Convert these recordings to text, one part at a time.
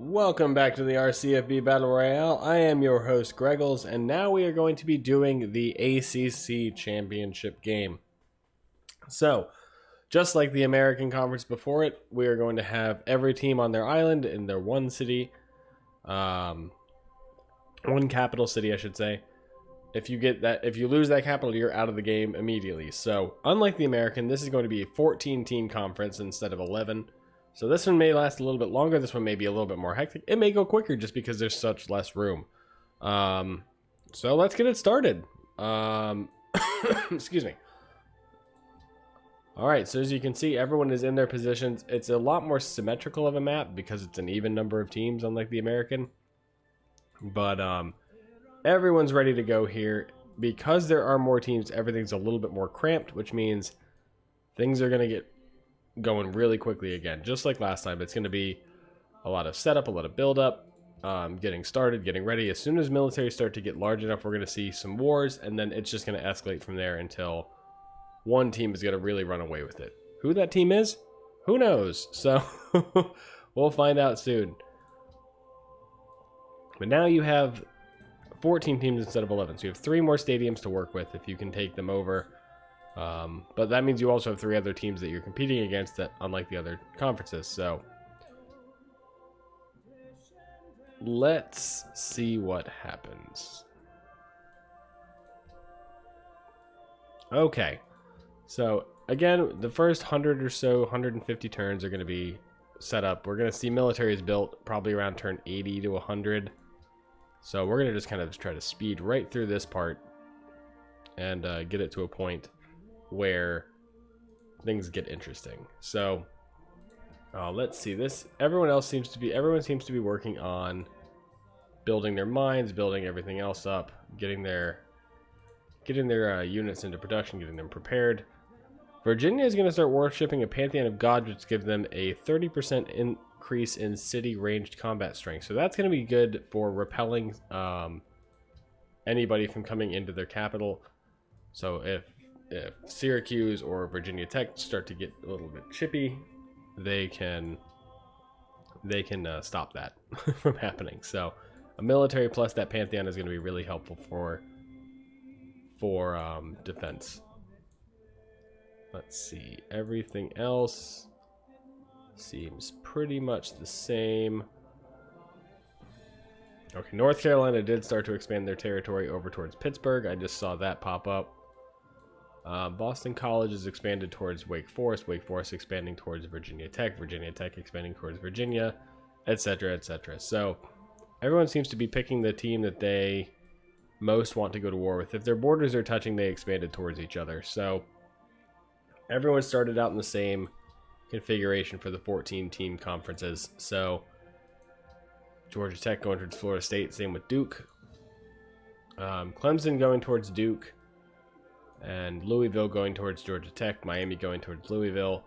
Welcome back to the CFB Battle Royale. I am your host, Greggles, and now we are going to be doing the ACC Championship game. So, just like the American Conference before it, we are going to have every team on their island in their one city, one capital city, I should say. If you lose that capital, you're out of the game immediately. So, unlike the American, this is going to be a 14-team conference instead of 11. So this one may last a little bit longer. This one may be a little bit more hectic. It may go quicker just because there's such less room. So let's get it started. Excuse me. All right, so as you can see, everyone is in their positions. It's a lot more symmetrical of a map because it's an even number of teams, unlike the American. But everyone's ready to go here. Because there are more teams, everything's a little bit more cramped, which means things are going to get going really quickly again. Just like last time, it's going to be a lot of setup, a lot of build up, getting started, getting ready. As soon as military start to get large enough, we're going to see some wars, and then it's just going to escalate from there until one team is going to really run away with it. Who that team is, who knows? So we'll find out soon. But now you have 14 teams instead of 11, so you have 3 more stadiums to work with if you can take them over. But that means you also have 3 other teams that you're competing against, that unlike the other conferences. So let's see what happens. Okay, so again, the first 100 or so, 150 turns are going to be set up. We're going to see militaries built probably around turn 80 to 100. So we're going to just kind of try to speed right through this part and get it to a point where things get interesting. So let's see this. Everyone seems to be working on building their mines, building everything else up, getting their units into production, getting them prepared. Virginia is going to start worshipping a pantheon of gods, which gives them a 30% increase in city ranged combat strength. So that's going to be good for repelling anybody from coming into their capital. So if Syracuse or Virginia Tech start to get a little bit chippy, they can stop that from happening. So a military plus that pantheon is going to be really helpful for defense. Let's see, everything else seems pretty much the same. Okay, North Carolina did start to expand their territory over towards Pittsburgh. I just saw that pop up. Boston College is expanded towards Wake Forest expanding towards Virginia Tech expanding towards Virginia, etc., etc. So everyone seems to be picking the team that they most want to go to war with. If their borders are touching, they expanded towards each other. So everyone started out in the same configuration for the 14-team conferences. So Georgia Tech going towards Florida State, same with Duke. Clemson going towards Duke, and Louisville going towards Georgia Tech, Miami going towards Louisville,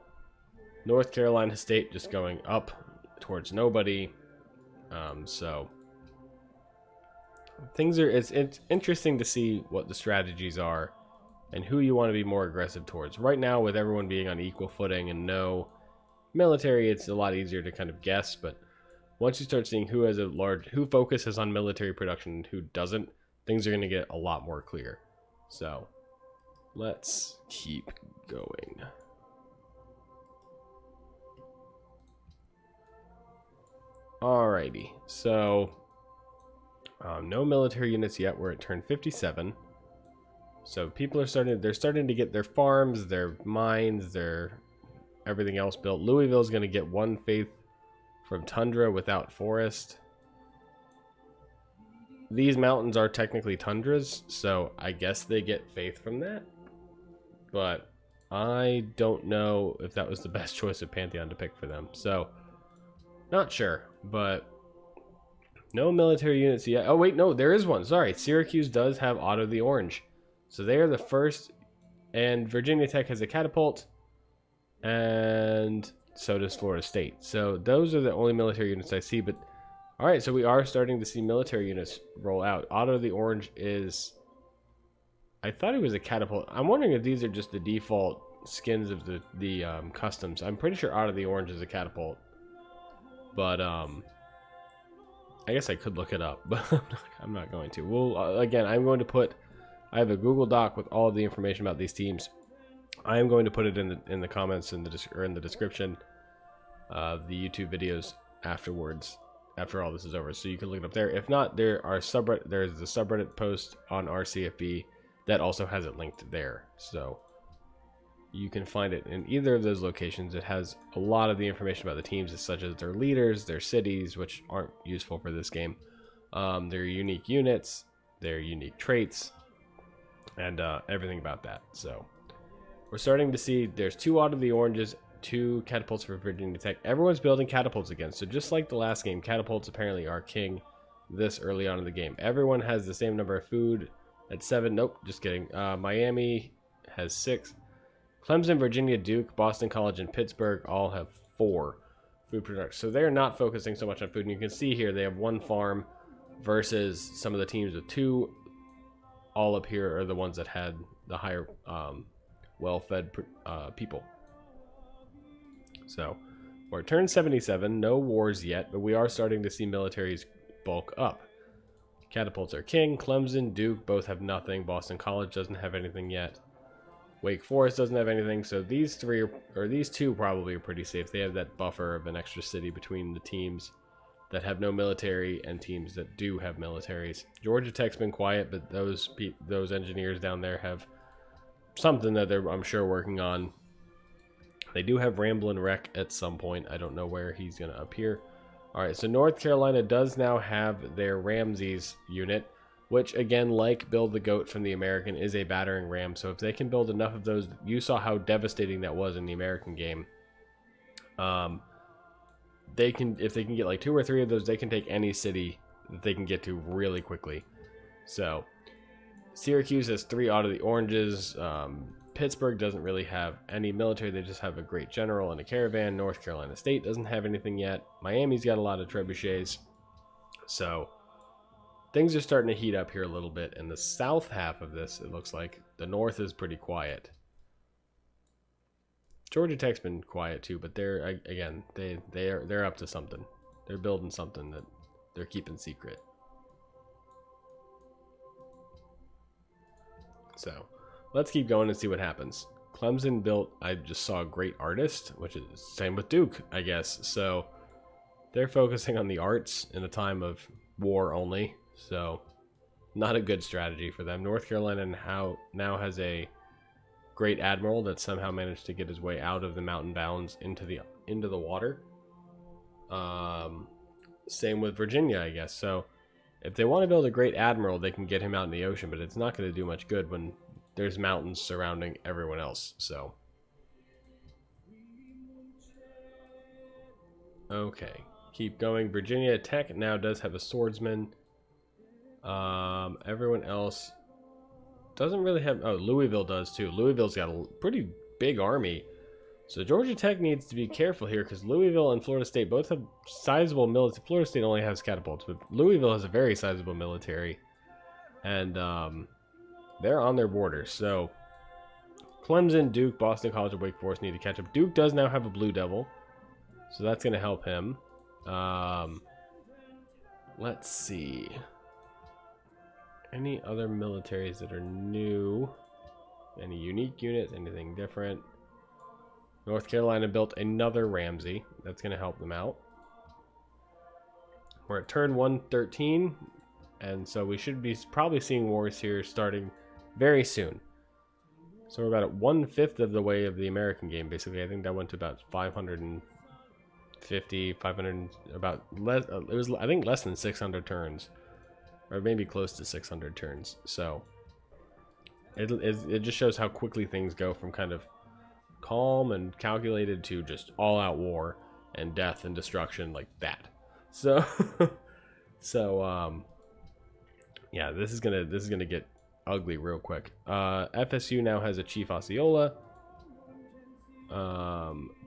North Carolina State just going up towards nobody. So things are, it's interesting to see what the strategies are and who you want to be more aggressive towards. Right now, with everyone being on equal footing and no military, it's a lot easier to kind of guess, but once you start seeing who focuses on military production and who doesn't, things are going to get a lot more clear. So let's keep going. Alrighty, so no military units yet. We're at turn 57. So people are starting to get their farms, their mines, their everything else built. Louisville's going to get 1 faith from tundra without forest. These mountains are technically tundras, so I guess they get faith from that. But I don't know if that was the best choice of pantheon to pick for them. So not sure, but no military units yet. Oh wait, no, there is one. Sorry, Syracuse does have Otto the Orange. So they are the first, and Virginia Tech has a catapult, and so does Florida State. So those are the only military units I see. But all right, so we are starting to see military units roll out. Otto the Orange is, I thought he was a catapult. I'm wondering if these are just the default skins of the customs. I'm pretty sure Otto the Orange is a catapult. But I guess I could look it up, but I'm not going to. Well, again, I'm going to put. I have a Google Doc with all of the information about these teams. I am going to put it in the comments in the description of the YouTube videos afterwards, after all this is over, so you can look it up there. If not, there's the subreddit post on our CFB that also has it linked there, so you can find it in either of those locations. It has a lot of the information about the teams, such as their leaders, their cities, which aren't useful for this game, their unique units, their unique traits, and everything about that. So we're starting to see there's 2 out of the oranges, 2 catapults for Virginia Tech. Everyone's building catapults again. So just like the last game, catapults apparently are king this early on in the game. Everyone has the same number of food at 7. Nope, just kidding. Miami has 6. Clemson, Virginia, Duke, Boston College, and Pittsburgh all have 4 food products. So they're not focusing so much on food. And you can see here they have 1 farm versus some of the teams with 2. All up here are the ones that had the higher well-fed people. So we're at turn 77, no wars yet, but we are starting to see militaries bulk up. Catapults are king. Clemson, Duke both have nothing. Boston College doesn't have anything yet. Wake Forest doesn't have anything. So these 2 probably are pretty safe. They have that buffer of an extra city between the teams that have no military and teams that do have militaries. Georgia Tech's been quiet, but those engineers down there have something that they're, I'm sure, working on. They do have Ramblin' Wreck at some point. I don't know where he's going to appear. All right, so North Carolina does now have their Ramses unit, which, again, like Build the Goat from the American, is a battering ram. So if they can build enough of those, you saw how devastating that was in the American game. If they can get like 2 or 3 of those, they can take any city that they can get to really quickly. So Syracuse has 3 out of the oranges. Pittsburgh doesn't really have any military. They just have a great general and a caravan. North Carolina State doesn't have anything yet. Miami's got a lot of trebuchets. So things are starting to heat up here a little bit. In the south half of this, it looks like the north is pretty quiet. Georgia Tech's been quiet too, but they're up to something. They're building something that they're keeping secret. So let's keep going and see what happens. Clemson built, I just saw a great artist, which is same with Duke, I guess. So they're focusing on the arts in a time of war only. So not a good strategy for them. North Carolina now has a great admiral that somehow managed to get his way out of the mountain bounds into the water. Same with Virginia, I guess. So if they want to build a great admiral, they can get him out in the ocean, but it's not going to do much good when there's mountains surrounding everyone else. So okay, keep going. Virginia Tech now does have a swordsman. Everyone else doesn't really have... Oh, Louisville does too. Louisville's got a pretty big army. So Georgia Tech needs to be careful here because Louisville and Florida State both have sizable military. Florida State only has catapults, but Louisville has a very sizable military. And they're on their borders. So Clemson, Duke, Boston College, and Wake Forest need to catch up. Duke does now have a Blue Devil, so that's going to help him. Let's see. Any other militaries that are new? Any unique units? Anything different? North Carolina built another Ramsey. That's going to help them out. We're at turn 113, and so we should be probably seeing wars here starting very soon. So we're about at 1/5 of the way of the American game, basically. I think that went to about 550, 500, about less. It was, I think, less than 600 turns, or maybe close to 600 turns. So it just shows how quickly things go from kind of calm and calculated to just all-out war and death and destruction like that. So, yeah, this is gonna get ugly real quick. FSU now has a Chief Osceola.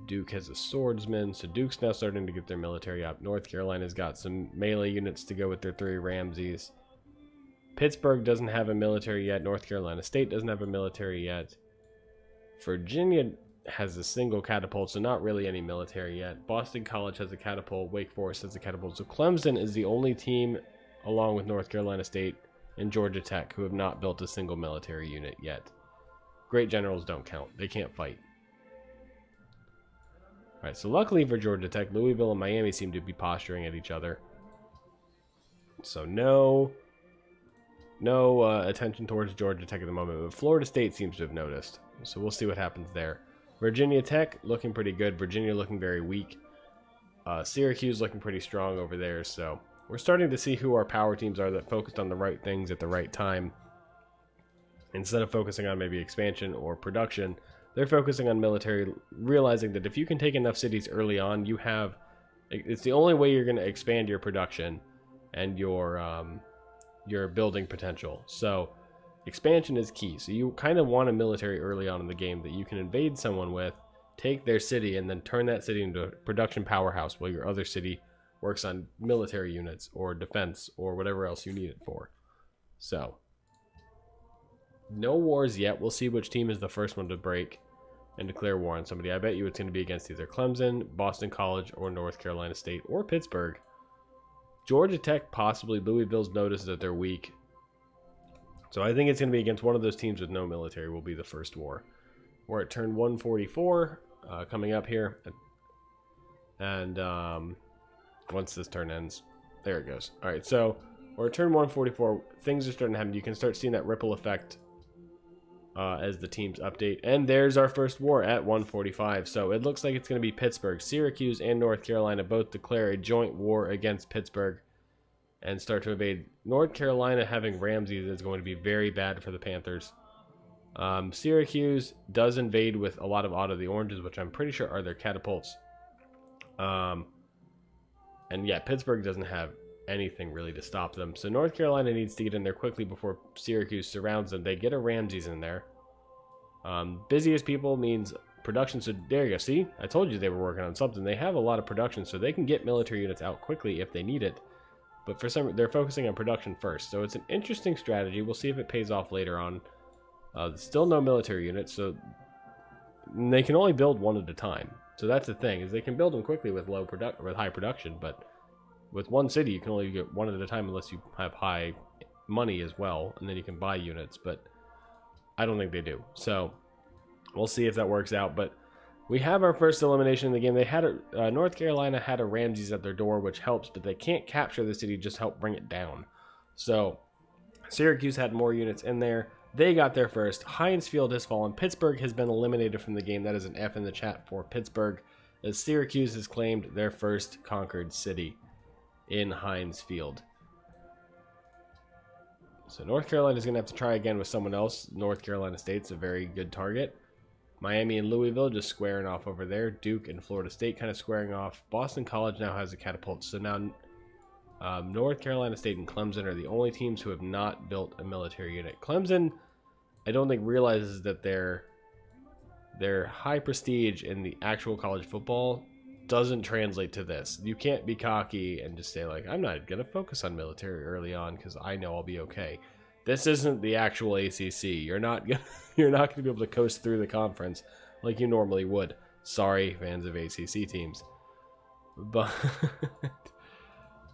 Duke has a swordsman, so Duke's now starting to get their military up. North Carolina's got some melee units to go with their 3 Ramses. Pittsburgh doesn't have a military yet. North Carolina State doesn't have a military yet. Virginia has a single catapult, so not really any military yet. Boston College has a catapult. Wake Forest has a catapult. So Clemson is the only team, along with North Carolina State and Georgia Tech, who have not built a single military unit yet. Great Generals don't count. They can't fight. All right, so luckily for Georgia Tech, Louisville and Miami seem to be posturing at each other. So no attention towards Georgia Tech at the moment, but Florida State seems to have noticed. So we'll see what happens there. Virginia Tech looking pretty good. Virginia looking very weak. Syracuse looking pretty strong over there. So we're starting to see who our power teams are that focused on the right things at the right time. Instead of focusing on maybe expansion or production, they're focusing on military, realizing that if you can take enough cities early on, it's the only way you're going to expand your production and your building potential. So expansion is key. So you kind of want a military early on in the game that you can invade someone with, take their city, and then turn that city into a production powerhouse while your other city works on military units or defense or whatever else you need it for. So no wars yet. We'll see which team is the first one to break and declare war on somebody. I bet you it's going to be against either Clemson, Boston College, or North Carolina State, or Pittsburgh. Georgia Tech, possibly. Louisville's noticed that they're weak. So I think it's going to be against one of those teams with no military will be the first war. We're at turn 144 coming up here. And once this turn ends, there it goes. All right, so we're at turn 144. Things are starting to happen. You can start seeing that ripple effect as the teams update. And there's our first war at 145. So it looks like it's going to be Pittsburgh. Syracuse and North Carolina both declare a joint war against Pittsburgh and start to invade. North Carolina having Ramses is going to be very bad for the Panthers. Syracuse does invade with a lot of Auto the Oranges, which I'm pretty sure are their catapults. And yeah, Pittsburgh doesn't have anything really to stop them. So North Carolina needs to get in there quickly before Syracuse surrounds them. They get a Ramses in there. Busiest people means production. So there you go. See, I told you they were working on something. They have a lot of production, so they can get military units out quickly if they need it. But for some, they're focusing on production first. So it's an interesting strategy. We'll see if it pays off later on. Still no military units, so they can only build one at a time. So that's the thing, is they can build them quickly with high production, but with one city you can only get one at a time unless you have high money as well, and then you can buy units. But I don't think they do. So we'll see if that works out. But we have our first elimination in the game. They had North Carolina had a Ramses at their door, which helps, but they can't capture the city, just help bring it down. So Syracuse had more units in there. They got there first. Heinz Field has fallen. Pittsburgh has been eliminated from the game. That is an F in the chat for Pittsburgh, as Syracuse has claimed their first conquered city in Heinz Field. So North Carolina is going to have to try again with someone else. North Carolina State's a very good target. Miami and Louisville just squaring off over there. Duke and Florida State kind of squaring off. Boston College now has a catapult. So now North Carolina State and Clemson are the only teams who have not built a military unit. Clemson, I don't think, realizes that their high prestige in the actual college football doesn't translate to this. You can't be cocky and just say, like, I'm not going to focus on military early on because I know I'll be okay. This isn't the actual ACC. You're not going to be able to coast through the conference like you normally would. Sorry, fans of ACC teams. But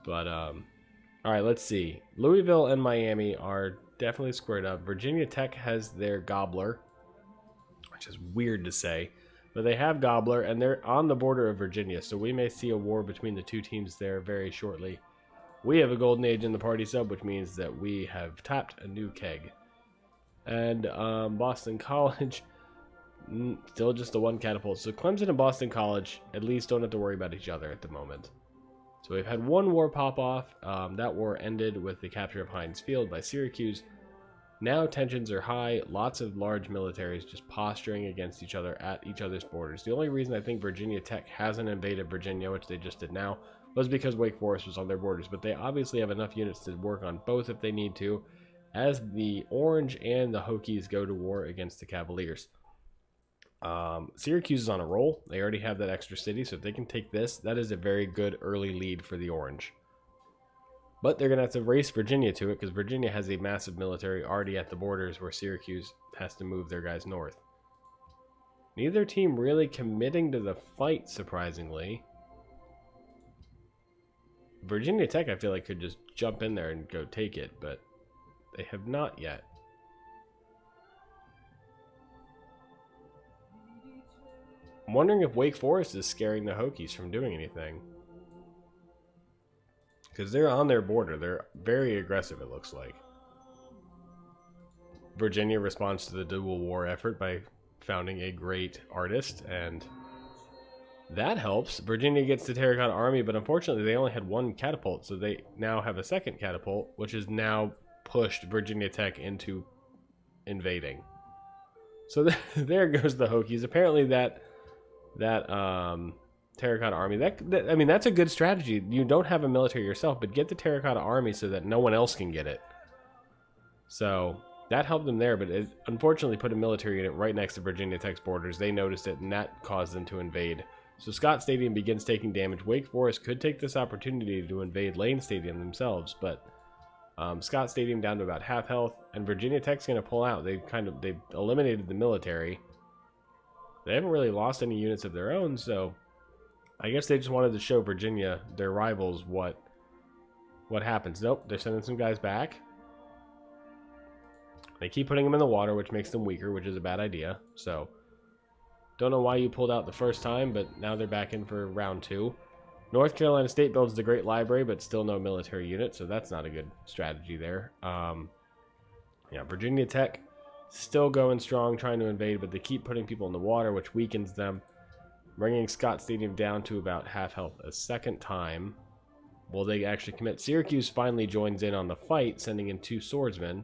all right, let's see. Louisville and Miami are definitely squared up. Virginia Tech has their Gobbler, which is weird to say, but they have Gobbler, and they're on the border of Virginia, so we may see a war between the two teams there very shortly. We have a golden age in the party sub, which means that we have tapped a new keg. And Boston College, still just the one catapult. So Clemson and Boston College at least don't have to worry about each other at the moment. So we've had one war pop off. That war ended with the capture of Heinz Field by Syracuse. Now tensions are high. Lots of large militaries just posturing against each other at each other's borders. The only reason I think Virginia Tech hasn't invaded Virginia, which they just did now, was because Wake Forest was on their borders. But they obviously have enough units to work on both if they need to, as the Orange and the Hokies go to war against the Cavaliers. Syracuse is on a roll. They already have that extra city, so if they can take this, that is a very good early lead for the Orange. But they're going to have to race Virginia to it, because Virginia has a massive military already at the borders where Syracuse has to move their guys north. Neither team really committing to the fight, surprisingly. Virginia Tech, I feel like, could just jump in there and go take it, but they have not yet. I'm wondering if Wake Forest is scaring the Hokies from doing anything. Because they're on their border. They're very aggressive, it looks like. Virginia responds to the dual war effort by founding a great artist, and that helps. Virginia gets the Terracotta Army, but unfortunately they only had one catapult, so they now have a second catapult, which has now pushed Virginia Tech into invading. So there goes the Hokies. Apparently that Terracotta Army, I mean, that's a good strategy. You don't have a military yourself, but get the Terracotta Army so that no one else can get it. So that helped them there, but it unfortunately put a military unit right next to Virginia Tech's borders. They noticed it, and that caused them to invade. So Scott Stadium begins taking damage. Wake Forest could take this opportunity to invade Lane Stadium themselves, but Scott Stadium down to about half health, and Virginia Tech's going to pull out. They've eliminated the military. They haven't really lost any units of their own, so I guess they just wanted to show Virginia, their rivals, what happens. Nope, they're sending some guys back. They keep putting them in the water, which makes them weaker, which is a bad idea. So, don't know why you pulled out the first time, but now they're back in for round 2. North Carolina State builds the Great Library, but still no military unit, so that's not a good strategy there. Yeah, Virginia Tech still going strong, trying to invade, but they keep putting people in the water, which weakens them, bringing Scott Stadium down to about half health a second time. Will they actually commit? Syracuse finally joins in on the fight, sending in 2 swordsmen.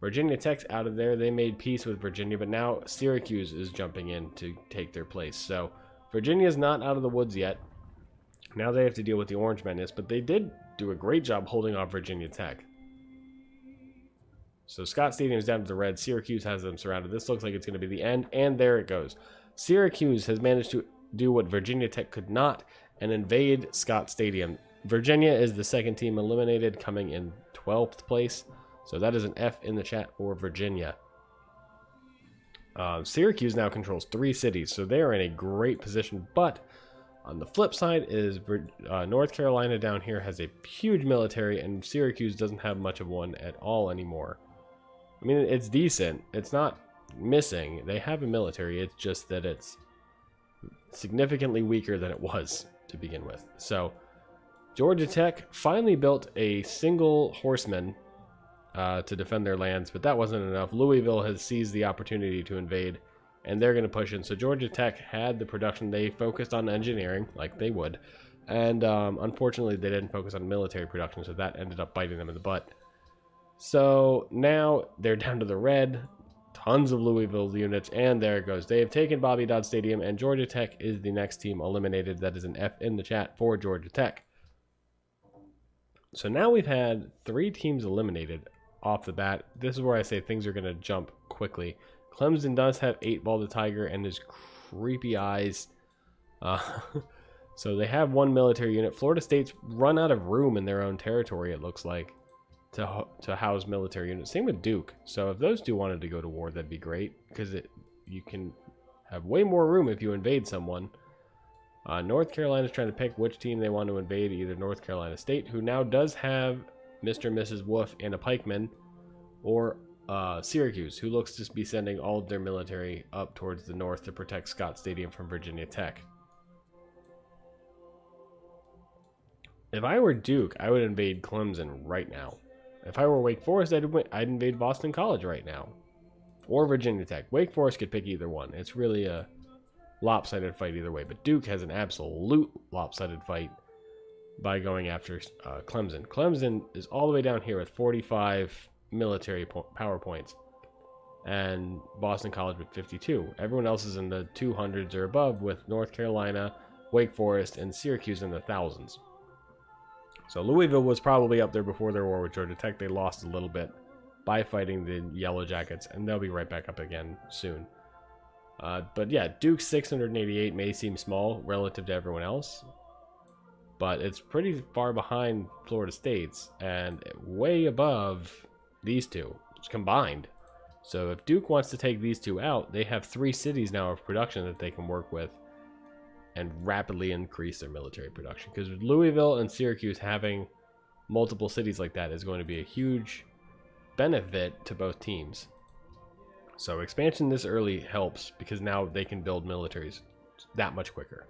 Virginia Tech's out of there. They made peace with Virginia, but now Syracuse is jumping in to take their place. So Virginia's not out of the woods yet. Now they have to deal with the Orange Menace, but they did do a great job holding off Virginia Tech. So Scott Stadium's down to the red. Syracuse has them surrounded. This looks like it's going to be the end, and there it goes. Syracuse has managed to do what Virginia Tech could not and invade Scott Stadium. Virginia is the second team eliminated, coming in 12th place. So that is an F in the chat for Virginia. Syracuse now controls 3 cities, so they are in a great position. But on the flip side is North Carolina down here has a huge military, and Syracuse doesn't have much of one at all anymore. I mean, it's decent. It's not missing. They have a military. It's just that it's significantly weaker than it was to begin with. So Georgia Tech finally built a single horseman to defend their lands, but that wasn't enough. Louisville has seized the opportunity to invade, and they're going to push in. So Georgia Tech had the production. They focused on engineering, like they would, and unfortunately they didn't focus on military production, so that ended up biting them in the butt. So now they're down to the red. Tons of Louisville units, and there it goes. They have taken Bobby Dodd Stadium, and Georgia Tech is the next team eliminated. That is an F in the chat for Georgia Tech. So now we've had 3 teams eliminated off the bat. This is where I say things are going to jump quickly. Clemson does have 8-Ball the Tiger and his creepy eyes. So they have 1 military unit. Florida State's run out of room in their own territory, it looks like, to house military units. Same with Duke. So if those 2 wanted to go to war, that'd be great, because you can have way more room if you invade someone. North Carolina's trying to pick which team they want to invade, either North Carolina State, who now does have Mr. and Mrs. Wolf and a pikeman, or Syracuse, who looks to be sending all of their military up towards the north to protect Scott Stadium from Virginia Tech. If I were Duke, I would invade Clemson right now. If I were Wake Forest, I'd invade Boston College right now, or Virginia Tech. Wake Forest could pick either one. It's really a lopsided fight either way, but Duke has an absolute lopsided fight by going after Clemson. Clemson is all the way down here with 45 military power points, and Boston College with 52. Everyone else is in the 200s or above, with North Carolina, Wake Forest, and Syracuse in the thousands. So Louisville was probably up there before their war with Georgia Tech. They lost a little bit by fighting the Yellow Jackets, and they'll be right back up again soon. But yeah, Duke's 688 may seem small relative to everyone else, but it's pretty far behind Florida State's and way above these 2 combined. So if Duke wants to take these two out, they have 3 cities now of production that they can work with and rapidly increase their military production. Because Louisville and Syracuse having multiple cities like that is going to be a huge benefit to both teams. So expansion this early helps because now they can build militaries that much quicker.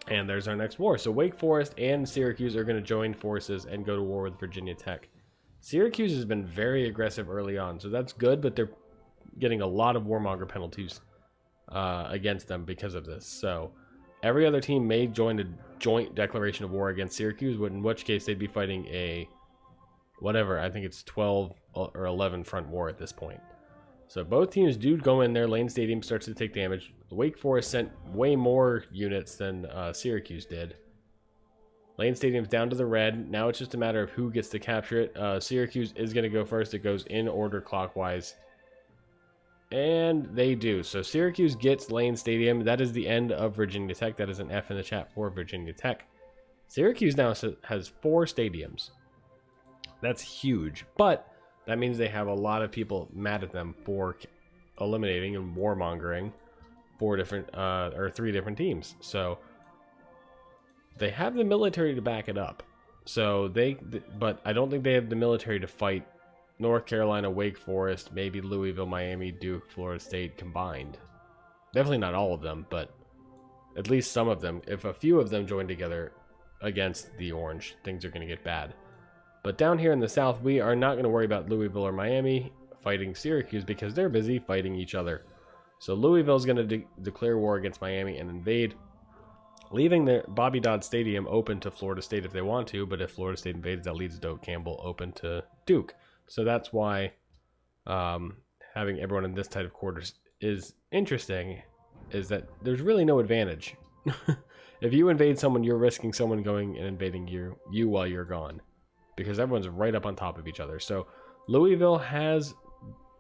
And there's our next war. So Wake Forest and Syracuse are going to join forces and go to war with Virginia Tech. Syracuse has been very aggressive early on, so that's good, but they're getting a lot of warmonger penalties against them because of this. So every other team may join a joint declaration of war against Syracuse, in which case they'd be fighting a whatever, I think it's 12 or 11 front war at this point. So both teams do go in there. Lane Stadium starts to take damage. Wake Forest sent way more units than Syracuse did. Lane Stadium's down to the red. Now it's just a matter of who gets to capture it. Syracuse is going to go first. It goes in order clockwise. And they do. So Syracuse gets Lane Stadium. That is the end of Virginia Tech. That is an F in the chat for Virginia Tech. Syracuse now has 4 stadiums. That's huge. But that means they have a lot of people mad at them for eliminating and warmongering 3 different teams. So they have the military to back it up. So but I don't think they have the military to fight North Carolina, Wake Forest, maybe Louisville, Miami, Duke, Florida State combined. Definitely not all of them, but at least some of them. If a few of them join together against the Orange, things are going to get bad. But down here in the South, we are not going to worry about Louisville or Miami fighting Syracuse because they're busy fighting each other. So Louisville is going to declare war against Miami and invade, leaving the Bobby Dodd Stadium open to Florida State if they want to. But if Florida State invades, that leaves Doak Campbell open to Duke. So that's why having everyone in this type of quarters is interesting, is that there's really no advantage. If you invade someone, you're risking someone going and invading you while you're gone, because everyone's right up on top of each other. So Louisville has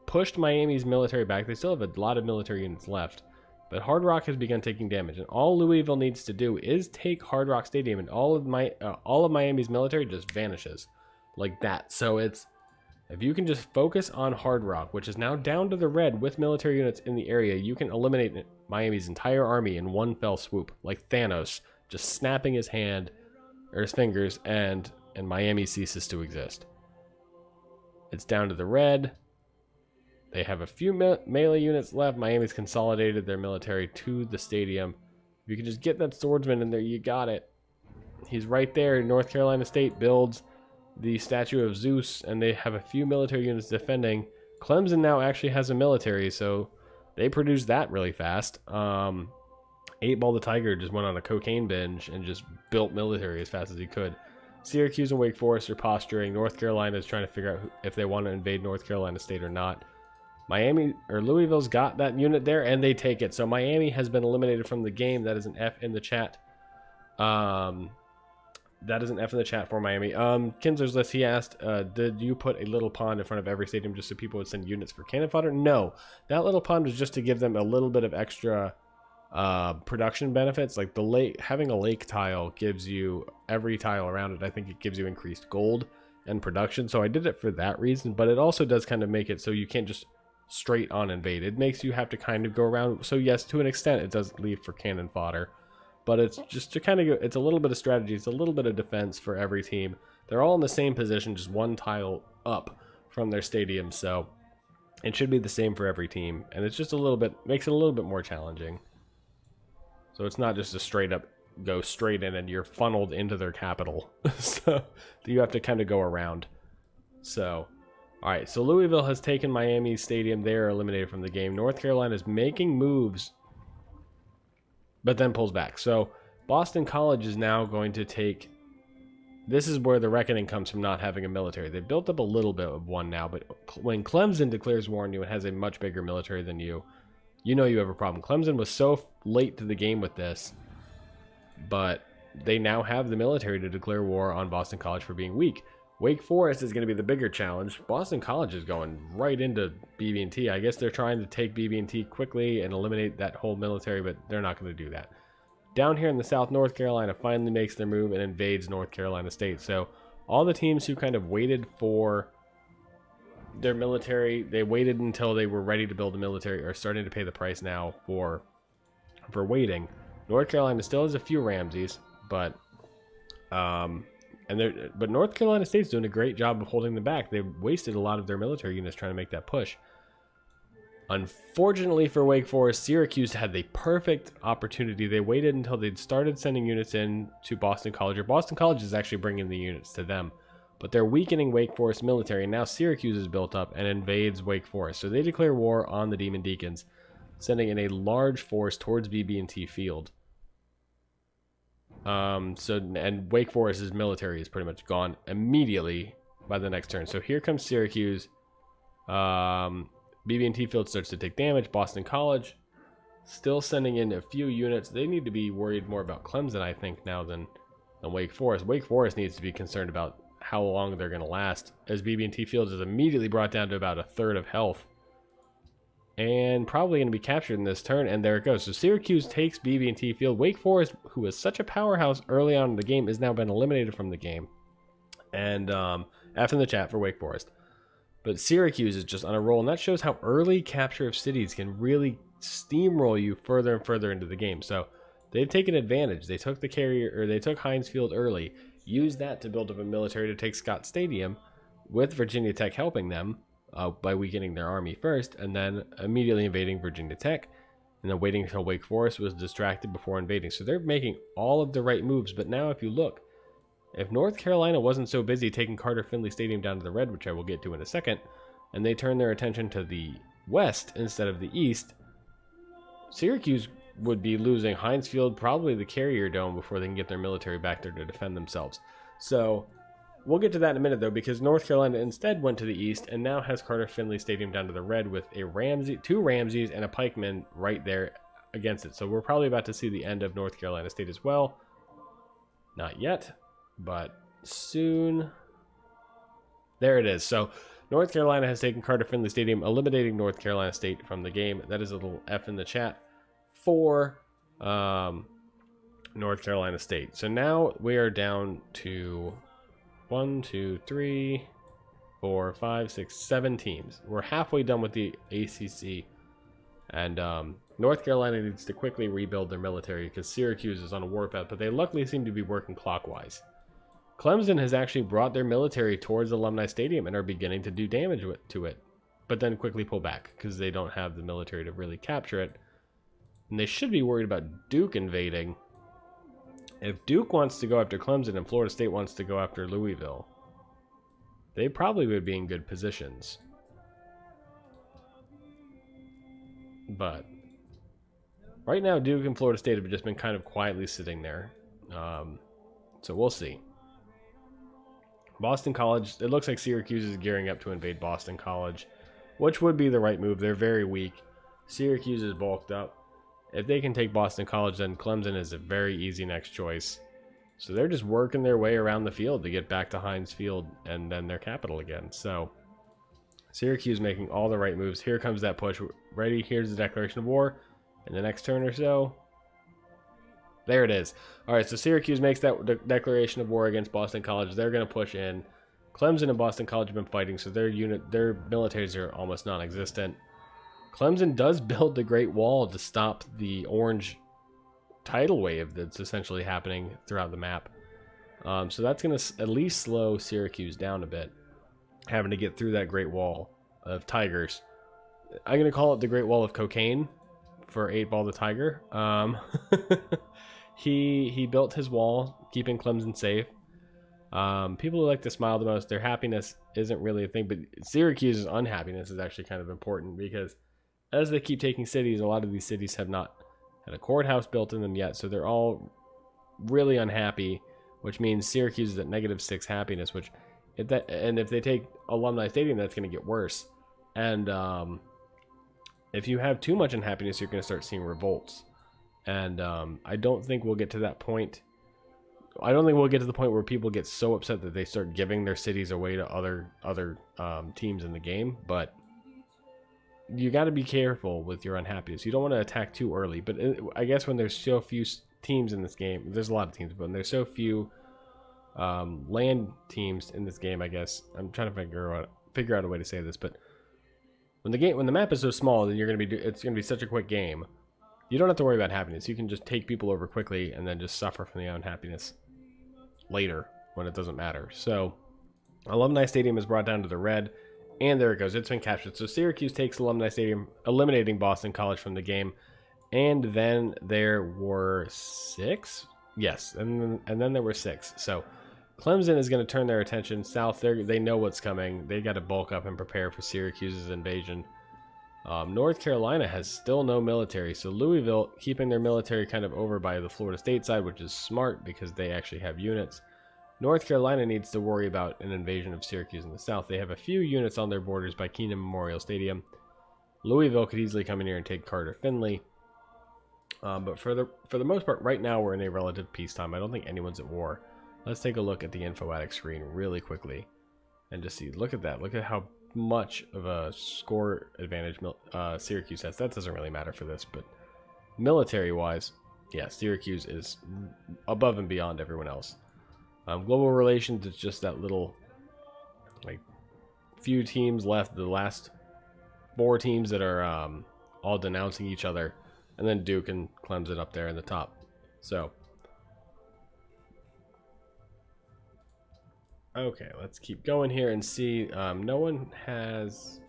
pushed Miami's military back. They still have a lot of military units left, but Hard Rock has begun taking damage, and all Louisville needs to do is take Hard Rock Stadium, and all of Miami's military just vanishes like that. So it's, if you can just focus on Hard Rock, which is now down to the red with military units in the area, you can eliminate Miami's entire army in one fell swoop, like Thanos, just snapping his hand or his fingers, and Miami ceases to exist. It's down to the red. They have a few melee units left. Miami's consolidated their military to the stadium. If you can just get that swordsman in there, you got it. He's right there. North Carolina State builds the statue of Zeus, and they have a few military units defending. Clemson now actually has a military, so they produced that really fast. 8-Ball the Tiger just went on a cocaine binge and just built military as fast as he could. Syracuse and Wake Forest are posturing. North Carolina is trying to figure out if they want to invade North Carolina State or not. Miami or Louisville's got that unit there, and they take it. So Miami has been eliminated from the game. That is an F in the chat. That is an F in the chat for Miami. Kinzler's List, he asked, did you put a little pond in front of every stadium just so people would send units for cannon fodder? No. That little pond was just to give them a little bit of extra production benefits. Like the lake, having a lake tile gives you, every tile around it, I think it gives you increased gold and production. So I did it for that reason, but it also does kind of make it so you can't just straight on invade. It makes you have to kind of go around. So yes, to an extent, it does leave for cannon fodder. But it's just to kind of go, it's a little bit of strategy, it's a little bit of defense for every team. They're all in the same position, just one tile up from their stadium, so it should be the same for every team. And it's just a little bit, makes it a little bit more challenging. So it's not just a straight up, go straight in and you're funneled into their capital. So you have to kind of go around. So, alright, so Louisville has taken Miami Stadium. They are eliminated from the game. North Carolina is making moves, but then pulls back. So Boston College is now going to take, this is where the reckoning comes from not having a military. They've built up a little bit of one now, but when Clemson declares war on you and has a much bigger military than you, you know you have a problem. Clemson was so late to the game with this, but they now have the military to declare war on Boston College for being weak. Wake Forest is going to be the bigger challenge. Boston College is going right into BB&T. I guess they're trying to take BB&T quickly and eliminate that whole military, but they're not going to do that. Down here in the South, North Carolina finally makes their move and invades North Carolina State. So all the teams who kind of waited for their military. They waited until they were ready to build a military, or starting to pay the price now for waiting. North Carolina still has a few Ramses, but North Carolina State's doing a great job of holding them back. They've wasted a lot of their military units trying to make that push. Unfortunately for Wake Forest, Syracuse had the perfect opportunity. They waited until they'd started sending units in to Boston College, or Boston College is actually bringing the units to them. But they're weakening Wake Forest military, and now Syracuse is built up and invades Wake Forest. So they declare war on the Demon Deacons, sending in a large force towards BB&T Field. And Wake Forest's military is pretty much gone immediately by the next turn. So here comes Syracuse. BB&T Field starts to take damage. Boston College still sending in a few units. They need to be worried more about Clemson, I think, now than Wake Forest. Wake Forest needs to be concerned about how long they're going to last, as BB&T Field is immediately brought down to about a third of health and probably going to be captured in this turn. And there it goes. So Syracuse takes BB&T Field. Wake Forest, who was such a powerhouse early on in the game, is now been eliminated from the game. And F in the chat for Wake Forest. But Syracuse is just on a roll, and that shows how early capture of cities can really steamroll you further and further into the game. So they've taken advantage. They took the carrier, or they took Heinz Field early, used that to build up a military to take Scott Stadium, with Virginia Tech helping them by weakening their army first, and then immediately invading Virginia Tech, and then waiting until Wake Forest was distracted before invading. So they're making all of the right moves. But now if you look, if North Carolina wasn't so busy taking Carter Finley Stadium down to the red, which I will get to in a second, and they turn their attention to the west instead of the east, Syracuse would be losing Heinz Field, probably the Carrier Dome, before they can get their military back there to defend themselves. So we'll get to that in a minute, though, because North Carolina instead went to the east and now has Carter Finley Stadium down to the red with a two Ramses and a pikeman right there against it. So we're probably about to see the end of North Carolina State as well. Not yet, but soon. There it is. So North Carolina has taken Carter Finley Stadium, eliminating North Carolina State from the game. That is a little F in the chat for North Carolina State. So now we are down to 1, 2, 3, 4, 5, 6, 7 teams. We're halfway done with the ACC, and North Carolina needs to quickly rebuild their military because Syracuse is on a warpath, but they luckily seem to be working clockwise. Clemson has actually brought their military towards Alumni Stadium and are beginning to do damage to it, but then quickly pull back because they don't have the military to really capture it. And they should be worried about Duke invading. If Duke wants to go after Clemson and Florida State wants to go after Louisville, they probably would be in good positions. But right now, Duke and Florida State have just been kind of quietly sitting there. So we'll see. Boston College, it looks like Syracuse is gearing up to invade Boston College, which would be the right move. They're very weak. Syracuse is bulked up. If they can take Boston College, then Clemson is a very easy next choice. So they're just working their way around the field to get back to Heinz Field and then their capital again. So Syracuse making all the right moves. Here comes that push. Ready? Here's the declaration of war. In the next turn or so. There it is. All right, so Syracuse makes that declaration of war against Boston College. They're going to push in. Clemson and Boston College have been fighting, so their militaries are almost non-existent. Clemson does build the Great Wall to stop the orange tidal wave that's essentially happening throughout the map. So that's going to at least slow Syracuse down a bit, having to get through that Great Wall of tigers. I'm going to call it the Great Wall of Cocaine for 8-Ball the Tiger. He built his wall, keeping Clemson safe. People who like to smile the most, their happiness isn't really a thing, but Syracuse's unhappiness is actually kind of important because as they keep taking cities, a lot of these cities have not had a courthouse built in them yet, so they're all really unhappy, which means Syracuse is at -6 happiness, which if they take Alumni Stadium, that's going to get worse. And if you have too much unhappiness, you're going to start seeing revolts. And I don't think we'll get to that point. I don't think we'll get to the point where people get so upset that they start giving their cities away to other teams in the game, but you got to be careful with your unhappiness. You don't want to attack too early, but I guess when there's so few teams in this game, there's a lot of teams, but when there's so few land teams in this game, I guess I'm trying to figure out figure out a way to say this, but when the map is so small, then it's gonna be such a quick game. You don't have to worry about happiness. You can just take people over quickly and then just suffer from the unhappiness later when it doesn't matter. So Alumni Stadium is brought down to the red, and there it goes. It's been captured. So Syracuse takes Alumni Stadium, eliminating Boston College from the game. And then there were 6? Yes, and then there were 6. So Clemson is going to turn their attention south. They know what's coming. They got to bulk up and prepare for Syracuse's invasion. North Carolina has still no military, so Louisville keeping their military kind of over by the Florida State side, which is smart because they actually have units. North Carolina needs to worry about an invasion of Syracuse in the south. They have a few units on their borders by Keenan Memorial Stadium. Louisville could easily come in here and take Carter Finley. But for the most part, right now we're in a relative peacetime. I don't think anyone's at war. Let's take a look at the info attic screen really quickly and just see. Look at that. Look at how much of a score advantage Syracuse has. That doesn't really matter for this, but military-wise, yeah, Syracuse is above and beyond everyone else. Global relations, it's just that little, like, few teams left. The last 4 teams that are all denouncing each other, and then Duke and Clemson up there in the top. So, okay, let's keep going here and see. No one has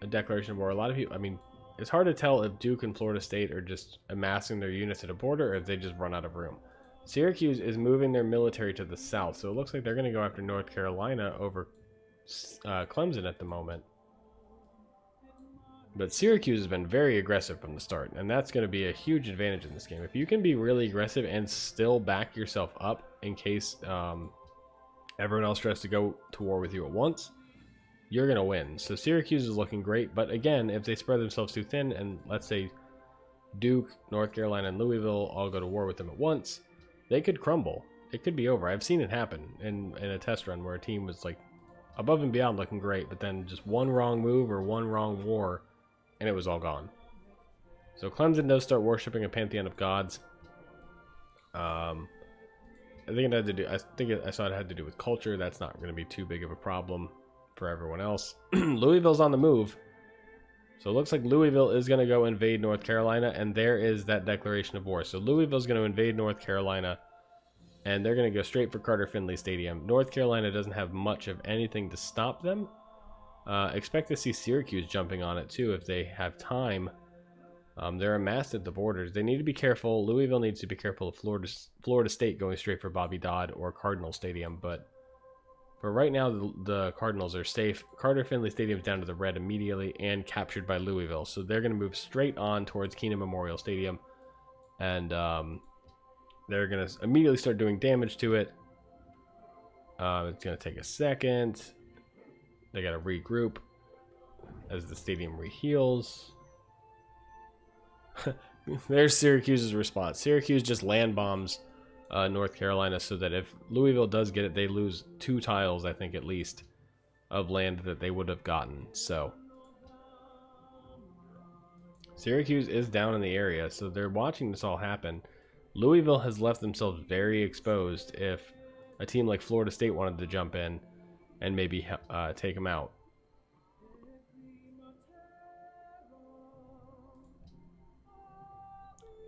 a declaration of war. A lot of people, I mean, it's hard to tell if Duke and Florida State are just amassing their units at a border or if they just run out of room. Syracuse is moving their military to the south, so it looks like they're going to go after North Carolina over Clemson at the moment. But Syracuse has been very aggressive from the start, and that's going to be a huge advantage in this game. If you can be really aggressive and still back yourself up in case everyone else tries to go to war with you at once, you're going to win. So Syracuse is looking great, but again, if they spread themselves too thin, and let's say Duke, North Carolina, and Louisville all go to war with them at once, they could crumble. It could be over. I've seen it happen in a test run where a team was like above and beyond looking great, but then just one wrong move or one wrong war, and it was all gone. So Clemson does start worshipping a pantheon of gods. I think it had to do. I saw it had to do with culture. That's not going to be too big of a problem for everyone else. Louisville's on the move, so it looks like Louisville is going to go invade North Carolina, and there is that declaration of war. So Louisville's going to invade North Carolina, and they're going to go straight for Carter Finley Stadium. North Carolina doesn't have much of anything to stop them. Expect to see Syracuse jumping on it too if they have time. They're amassed at the borders. They need to be careful. Louisville needs to be careful of Florida State going straight for Bobby Dodd or Cardinal Stadium, but right now the Cardinals are safe. Carter Finley Stadium is down to the red immediately and captured by Louisville, so they're going to move straight on towards Keenan Memorial Stadium, and they're going to immediately start doing damage to it. It's going to take a second. They got to regroup as the stadium reheals. There's Syracuse's response. Syracuse just land bombs North Carolina so that if Louisville does get it, they lose 2 tiles, I think, at least, of land that they would have gotten. So Syracuse is down in the area, so they're watching this all happen. Louisville has left themselves very exposed if a team like Florida State wanted to jump in and maybe take them out.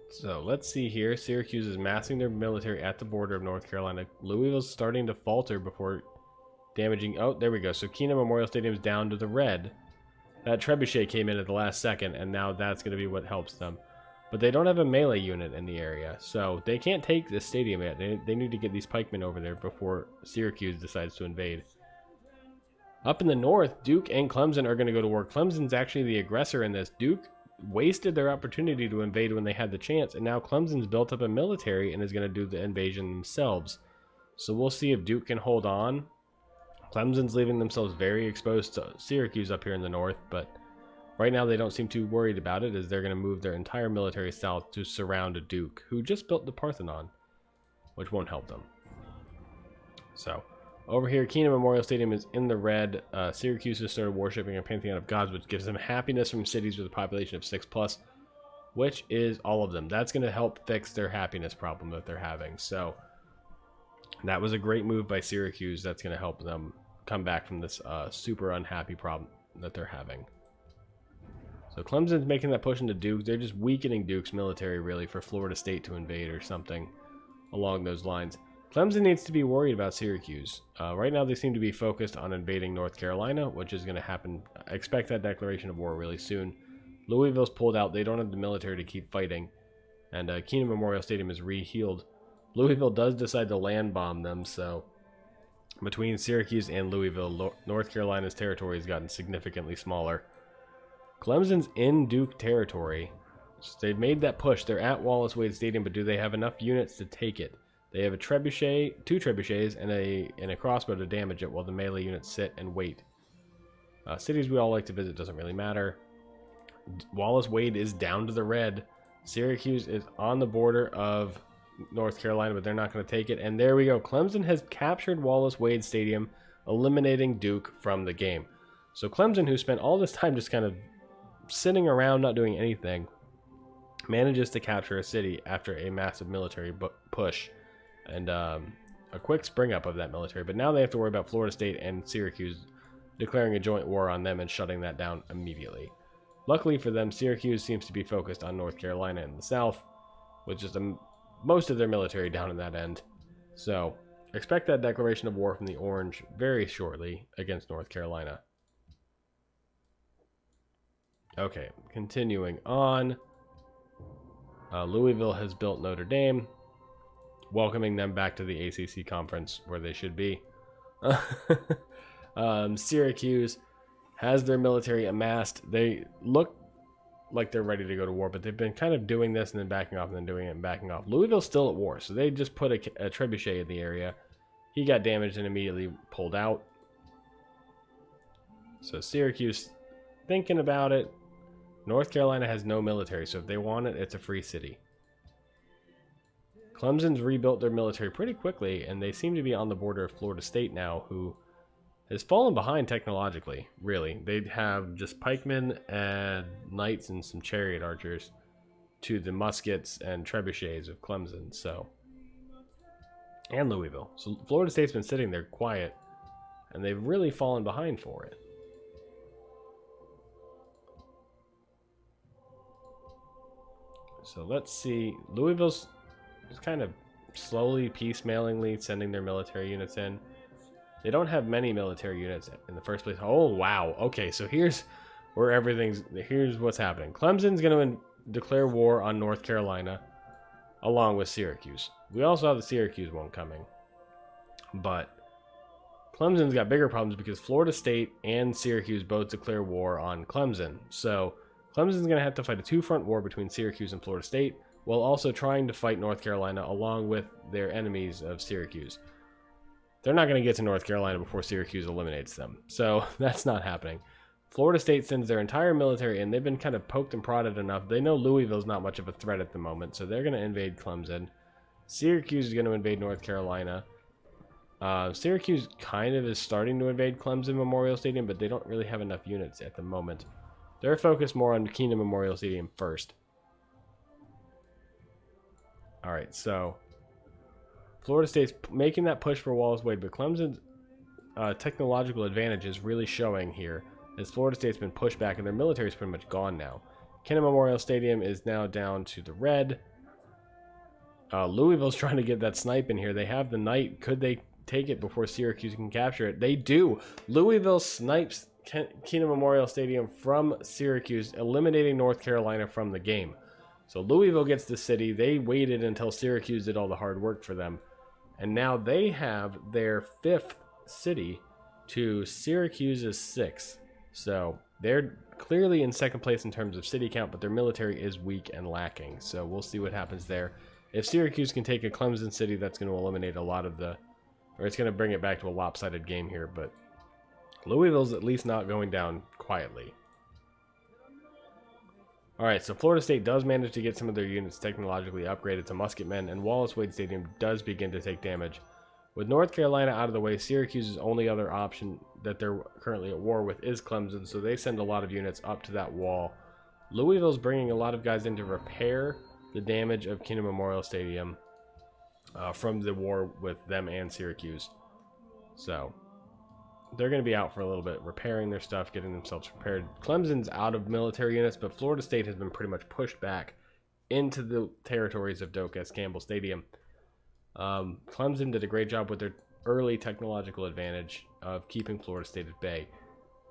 So let's see here. Syracuse is massing their military at the border of North Carolina. Louisville's starting to falter before damaging. Oh, there we go. So Keenan Memorial Stadium's down to the red. That trebuchet came in at the last second, and now that's going to be what helps them. But they don't have a melee unit in the area, so they can't take this stadium yet. They need to get these pikemen over there before Syracuse decides to invade. Up in the north, Duke and Clemson are going to go to war. Clemson's actually the aggressor in this. Duke wasted their opportunity to invade when they had the chance, and now Clemson's built up a military and is going to do the invasion themselves. So we'll see if Duke can hold on. Clemson's leaving themselves very exposed to Syracuse up here in the north, but right now they don't seem too worried about it, as they're going to move their entire military south to surround a Duke who just built the Parthenon, which won't help them. So over here, Keenan Memorial Stadium is in the red. Syracuse has started worshipping a pantheon of gods, which gives them happiness from cities with a population of 6+, which is all of them. That's going to help fix their happiness problem that they're having. So that was a great move by Syracuse. That's going to help them come back from this super unhappy problem that they're having. So Clemson's making that push into Duke. They're just weakening Duke's military, really, for Florida State to invade or something along those lines. Clemson needs to be worried about Syracuse. Right now, they seem to be focused on invading North Carolina, which is going to happen. I expect that declaration of war really soon. Louisville's pulled out. They don't have the military to keep fighting. And Keenan Memorial Stadium is re-healed. Louisville does decide to land bomb them, so between Syracuse and Louisville, North Carolina's territory has gotten significantly smaller. Clemson's in Duke territory. So they've made that push. They're at Wallace Wade Stadium, but do they have enough units to take it? They have a trebuchet, 2 trebuchets, and a crossbow to damage it while the melee units sit and wait. Cities we all like to visit doesn't really matter. Wallace Wade is down to the red. Syracuse is on the border of North Carolina, but they're not going to take it. And there we go. Clemson has captured Wallace Wade Stadium, eliminating Duke from the game. So Clemson, who spent all this time just kind of sitting around not doing anything, manages to capture a city after a massive military push and a quick spring up of that military. But now they have to worry about Florida State and Syracuse declaring a joint war on them and shutting that down immediately. Luckily for them, Syracuse seems to be focused on North Carolina in the south, with just most of their military down in that end. So expect that declaration of war from the Orange very shortly against North Carolina. Okay, continuing on. Louisville has built Notre Dame, welcoming them back to the ACC conference where they should be. Syracuse has their military amassed. They look like they're ready to go to war, but they've been kind of doing this and then backing off and then doing it and backing off. Louisville's still at war, so they just put a trebuchet in the area. He got damaged and immediately pulled out. So Syracuse thinking about it. North Carolina has no military, so if they want it, it's a free city. Clemson's rebuilt their military pretty quickly, and they seem to be on the border of Florida State now, who has fallen behind technologically, really. They have just pikemen and knights and some chariot archers to the muskets and trebuchets of Clemson, so. And Louisville. So Florida State's been sitting there quiet, and they've really fallen behind for it. So let's see. Louisville's just kind of slowly, piecemealingly sending their military units in. They don't have many military units in the first place. Oh, wow. Okay, so here's where here's what's happening. Clemson's going to declare war on North Carolina along with Syracuse. We also have the Syracuse one coming. But Clemson's got bigger problems because Florida State and Syracuse both declare war on Clemson. So Clemson's going to have to fight a two-front war between Syracuse and Florida State while also trying to fight North Carolina along with their enemies of Syracuse. They're not going to get to North Carolina before Syracuse eliminates them. So that's not happening. Florida State sends their entire military in. They've been kind of poked and prodded enough. They know Louisville's not much of a threat at the moment, so they're going to invade Clemson. Syracuse is going to invade North Carolina. Syracuse kind of is starting to invade Clemson Memorial Stadium, but they don't really have enough units at the moment. They're focused more on Keenan Memorial Stadium first. All right, so Florida State's making that push for Wallace Wade, but Clemson's technological advantage is really showing here as Florida State's been pushed back and their military is pretty much gone now. Keenan Memorial Stadium is now down to the red. Louisville's trying to get that snipe in here. They have the knight. Could they take it before Syracuse can capture it? They do. Louisville snipes Keenan Memorial Stadium from Syracuse, eliminating North Carolina from the game. So Louisville gets the city. They waited until Syracuse did all the hard work for them. And now they have their 5th city to Syracuse's 6th. So they're clearly in second place in terms of city count, but their military is weak and lacking. So we'll see what happens there. If Syracuse can take a Clemson city, that's going to eliminate a lot of the, or it's going to bring it back to a lopsided game here. But Louisville's at least not going down quietly. Alright, so Florida State does manage to get some of their units technologically upgraded to musketmen, and Wallace Wade Stadium does begin to take damage. With North Carolina out of the way, Syracuse's only other option that they're currently at war with is Clemson, so they send a lot of units up to that wall. Louisville's bringing a lot of guys in to repair the damage of Keenan Memorial Stadium from the war with them and Syracuse. So they're going to be out for a little bit, repairing their stuff, getting themselves prepared. Clemson's out of military units, but Florida State has been pretty much pushed back into the territories of Doak S. Campbell Stadium. Clemson did a great job with their early technological advantage of keeping Florida State at bay.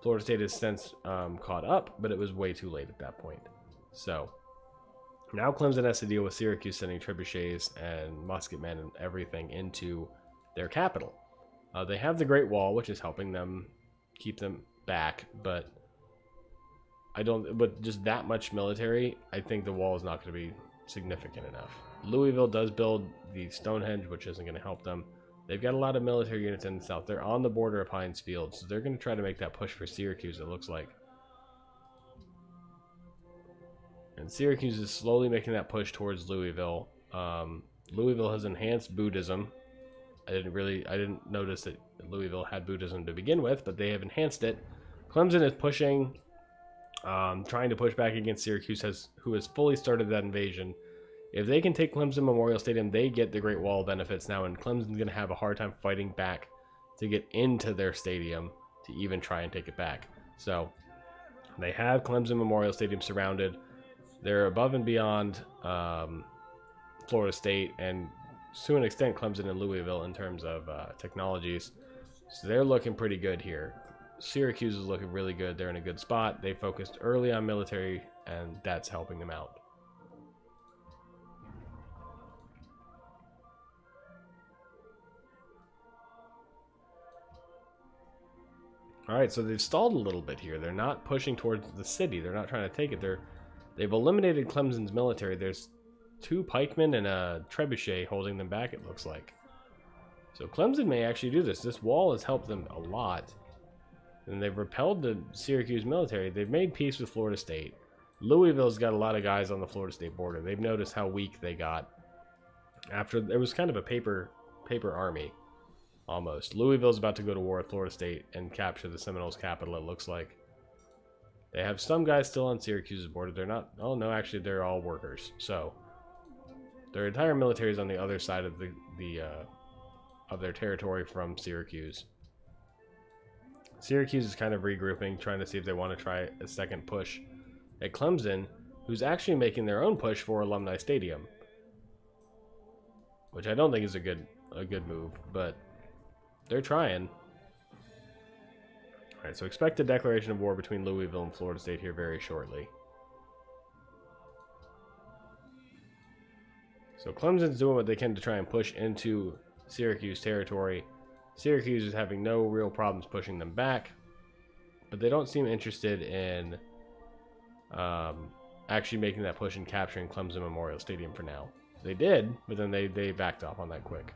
Florida State has since caught up, but it was way too late at that point. So now Clemson has to deal with Syracuse sending trebuchets and musketmen and everything into their capital. They have the Great Wall, which is helping them keep them back, but with just that much military, I think the wall is not going to be significant enough. Louisville does build the Stonehenge, which isn't going to help them. They've got a lot of military units in the south. They're on the border of Heinz Field, so they're going to try to make that push for Syracuse, it looks like. And Syracuse is slowly making that push towards Louisville. Louisville has enhanced Buddhism. I didn't notice that Louisville had Buddhism to begin with, but they have enhanced it. Clemson is pushing, trying to push back against Syracuse, who has fully started that invasion. If they can take Clemson Memorial Stadium, they get the Great Wall benefits now, and Clemson's going to have a hard time fighting back to get into their stadium to even try and take it back. So they have Clemson Memorial Stadium surrounded. They're above and beyond Florida State, and to an extent Clemson and Louisville in terms of technologies. So they're looking pretty good here. Syracuse is looking really good. They're in a good spot. They focused early on military, and that's helping them out. Alright, so they've stalled a little bit here. They're not pushing towards the city. They're not trying to take it. They've eliminated Clemson's military. There's 2 pikemen and a trebuchet holding them back, it looks like. So Clemson may actually do this. This wall has helped them a lot. And they've repelled the Syracuse military. They've made peace with Florida State. Louisville's got a lot of guys on the Florida State border. They've noticed how weak they got. After it was kind of a paper army, almost. Louisville's about to go to war with Florida State and capture the Seminoles' capital, it looks like. They have some guys still on Syracuse's border. They're not... Oh, no, actually, they're all workers. So their entire military is on the other side of of their territory from Syracuse. Syracuse is kind of regrouping, trying to see if they want to try a second push at Clemson, who's actually making their own push for Alumni Stadium, which I don't think is a good move, but they're trying. All right, so expect a declaration of war between Louisville and Florida State here very shortly. So Clemson's doing what they can to try and push into Syracuse territory. Syracuse is having no real problems pushing them back, but they don't seem interested in actually making that push and capturing Clemson Memorial Stadium for now. They did, but then they backed off on that quick.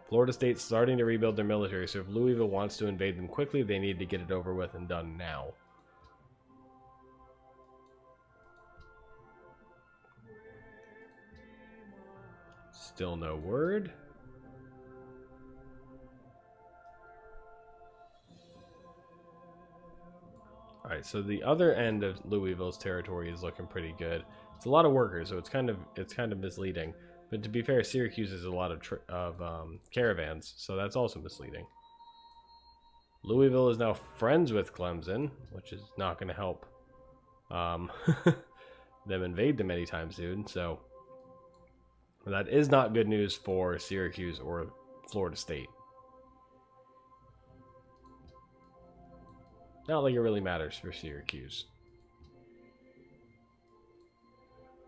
Florida State's starting to rebuild their military, so if Louisville wants to invade them quickly, they need to get it over with and done now. Still no word. Alright, so the other end of Louisville's territory is looking pretty good. It's a lot of workers, so it's kind of misleading. But to be fair, Syracuse is a lot of caravans, so that's also misleading. Louisville is now friends with Clemson, which is not going to help them invade them anytime soon. So that is not good news for Syracuse or Florida State. Not like it really matters for Syracuse.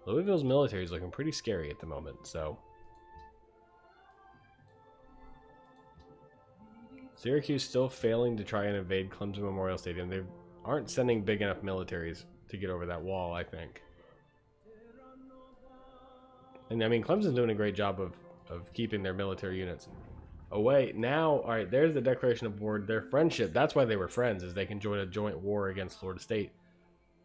Louisville's military is looking pretty scary at the moment, so Syracuse still failing to try and invade Clemson Memorial Stadium. They aren't sending big enough militaries to get over that wall, I think. And I mean, Clemson's doing a great job of keeping their military units away. Now, all right, there's the declaration of war. Their friendship, that's why they were friends, is they can join a joint war against Florida State.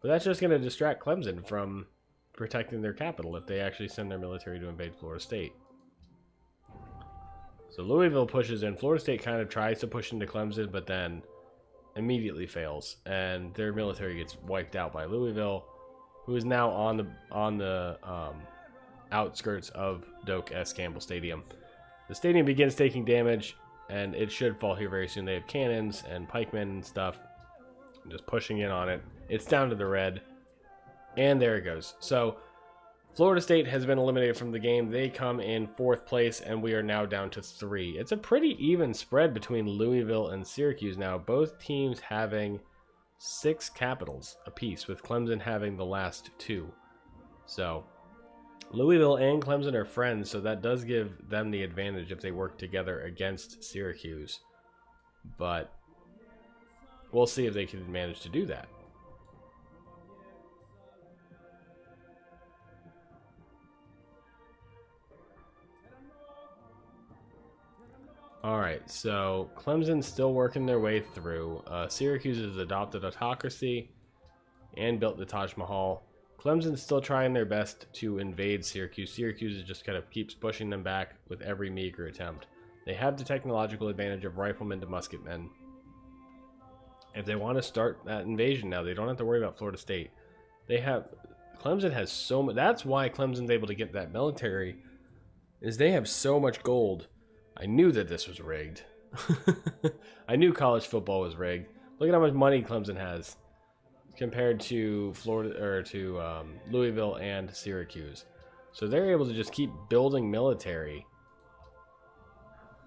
But that's just going to distract Clemson from protecting their capital if they actually send their military to invade Florida State. So Louisville pushes in. Florida State kind of tries to push into Clemson, but then immediately fails, and their military gets wiped out by Louisville, who is now on the outskirts of Doak S. Campbell Stadium. The stadium begins taking damage. and it should fall here very soon. They have cannons and pikemen and stuff. I'm just pushing in on it. It's down to the red, and there it goes. So Florida State has been eliminated from the game. They come in 4th place, and we are now down to 3. It's a pretty even spread between Louisville and Syracuse now, both teams having 6 capitals apiece, with Clemson having the last 2. So Louisville and Clemson are friends, so that does give them the advantage if they work together against Syracuse. But we'll see if they can manage to do that. Alright, so Clemson's still working their way through. Syracuse has adopted autocracy and built the Taj Mahal. Clemson's still trying their best to invade Syracuse. Syracuse just kind of keeps pushing them back with every meager attempt. They have the technological advantage of riflemen to musketmen. If they want to start that invasion now, they don't have to worry about Florida State. Clemson has so much. That's why Clemson's able to get that military, is they have so much gold. I knew that this was rigged. I knew college football was rigged. Look at how much money Clemson has compared to Florida or to Louisville and Syracuse. So they're able to just keep building military.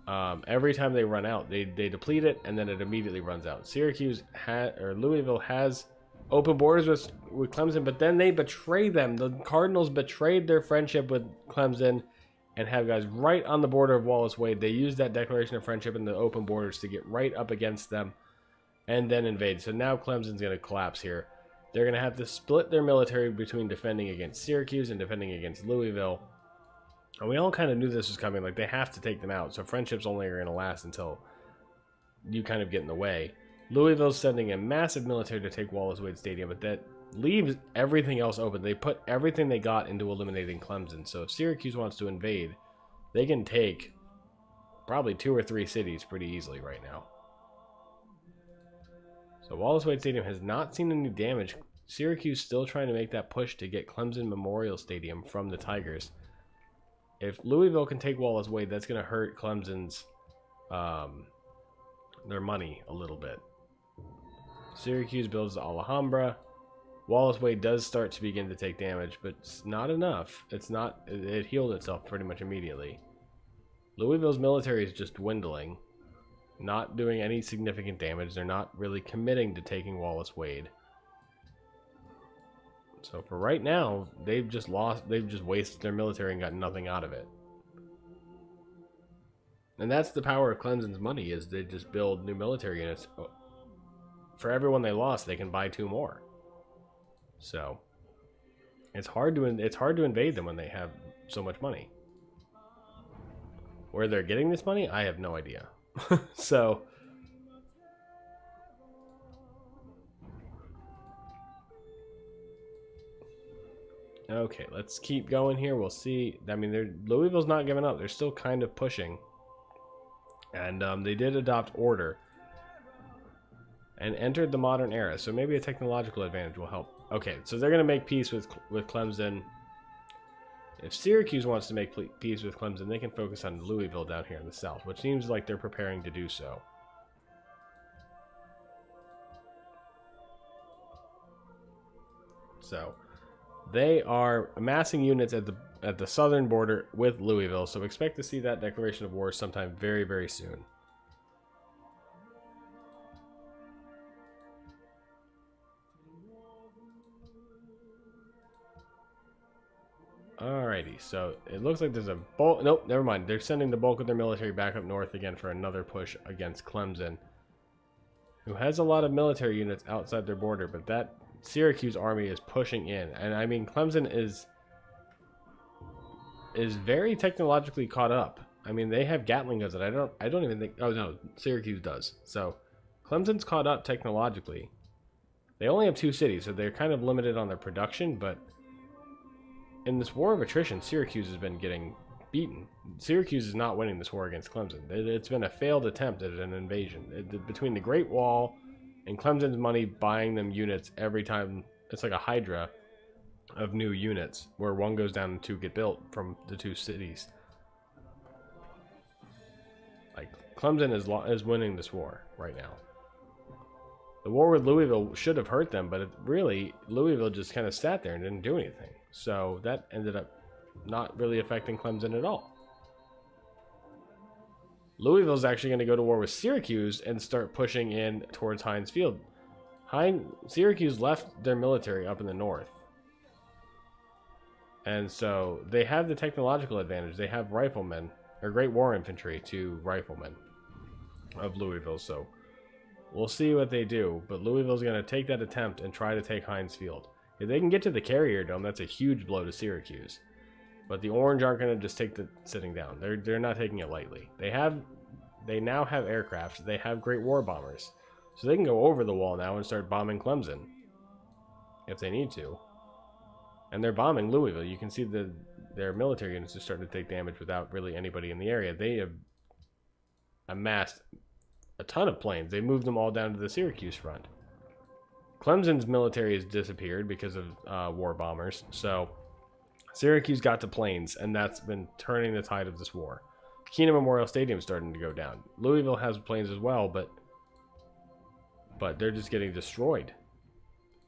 Every time they run out, they deplete it, and then it immediately runs out. Louisville has open borders with Clemson, but then they betray them. The Cardinals betrayed their friendship with Clemson and have guys right on the border of Wallace Wade. They use that declaration of friendship and the open borders to get right up against them and then invade. So now Clemson's going to collapse here. They're going to have to split their military between defending against Syracuse and defending against Louisville. And we all kind of knew this was coming. Like, they have to take them out. So friendships only are going to last until you kind of get in the way. Louisville's sending a massive military to take Wallace Wade Stadium, but that leaves everything else open. They put everything they got into eliminating Clemson. So if Syracuse wants to invade, they can take probably 2 or 3 cities pretty easily right now. So Wallace Wade Stadium has not seen any damage. Syracuse still trying to make that push to get Clemson Memorial Stadium from the Tigers. If Louisville can take Wallace Wade, that's going to hurt Clemson's their money a little bit. Syracuse builds the Alhambra. Wallace Wade does start to begin to take damage, but it's not enough. It healed itself pretty much immediately. Louisville's military is just dwindling, not doing any significant damage. They're not really committing to taking Wallace Wade. So for right now, they've just wasted their military and got nothing out of it. And that's the power of Clemson's money, is they just build new military units. For everyone they lost, they can buy 2 more. So it's hard to invade them when they have so much money. Where they're getting this money, I have no idea. So okay, let's keep going here. We'll see. I mean, Louisville's not giving up. They're still kind of pushing. And they did adopt order and entered the modern era. So maybe a technological advantage will help. Okay, so they're going to make peace with Clemson. If Syracuse wants to make peace with Clemson, they can focus on Louisville down here in the south, which seems like they're preparing to do so. So they are amassing units at the southern border with Louisville, so expect to see that declaration of war sometime very, very soon. Alrighty, so it looks like there's a bulk. Nope, never mind. They're sending the bulk of their military back up north again for another push against Clemson, who has a lot of military units outside their border, but that Syracuse army is pushing in. And I mean, Clemson is very technologically caught up. I mean, they have Gatling guns that I don't even think. Oh no, Syracuse does. So Clemson's caught up technologically. They only have 2 cities, so they're kind of limited on their production, but in this war of attrition, Syracuse has been getting beaten. Syracuse is not winning this war against Clemson. It's been a failed attempt at an invasion. Between the Great Wall and Clemson's money buying them units every time, it's like a hydra of new units, where one goes down and 2 get built from the 2 cities. Like, Clemson is winning this war right now. The war with Louisville should have hurt them, but really, Louisville just kind of sat there and didn't do anything. So that ended up not really affecting Clemson at all. Louisville's actually going to go to war with Syracuse and start pushing in towards Heinz Field. Syracuse left their military up in the north. And so they have the technological advantage. They have riflemen, or Great War Infantry to riflemen of Louisville. So we'll see what they do. But Louisville's going to take that attempt and try to take Heinz Field. If they can get to the Carrier Dome, that's a huge blow to Syracuse. But the Orange aren't going to just take the sitting down. They're not taking it lightly. They now have aircraft. They have Great War bombers. So they can go over the wall now and start bombing Clemson if they need to. And they're bombing Louisville. You can see their military units are starting to take damage without really anybody in the area. They have amassed a ton of planes. They moved them all down to the Syracuse front. Clemson's military has disappeared because of war bombers. So Syracuse got to planes, and that's been turning the tide of this war. Keenan Memorial Stadium is starting to go down. Louisville has planes as well, but they're just getting destroyed.